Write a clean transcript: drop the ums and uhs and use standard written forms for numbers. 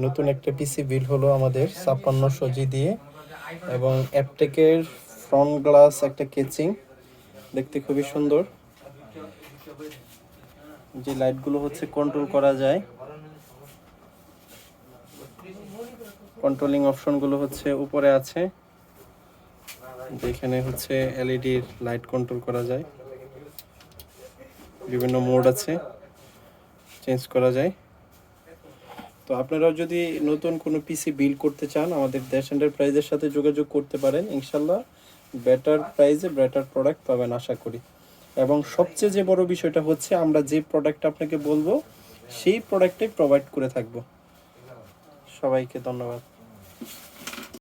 নতুন একটা পিসি বিল হলো আমাদের 5600 জি দিয়ে, এবং অ্যাপটেকের ফ্রন্ট গ্লাস একটা কেচিং, দেখতে খুবই সুন্দর। যে লাইটগুলো হচ্ছে কন্ট্রোল করা যায়, কন্ট্রোলিং অপশনগুলো হচ্ছে উপরে আছে, যেখানে হচ্ছে এলইডির লাইট কন্ট্রোল করা যায়, বিভিন্ন মোড আছে, চেঞ্জ করা যায়। তো আপনারাও যদি নতুন কোনো পিসি বিল্ড করতে চান, আমাদের দেশ এন্টারপ্রাইজের সাথে যোগাযোগ করতে পারেন। ইনশাল্লাহ বেটার প্রাইসে বেটার প্রোডাক্ট পাবেন আশা করি। এবং সবচেয়ে যে বড় বিষয়টা হচ্ছে, আমরা যে প্রোডাক্ট আপনাকে বলবো সেই প্রোডাক্টটাই প্রোভাইড করে থাকবো। সবাইকে ধন্যবাদ।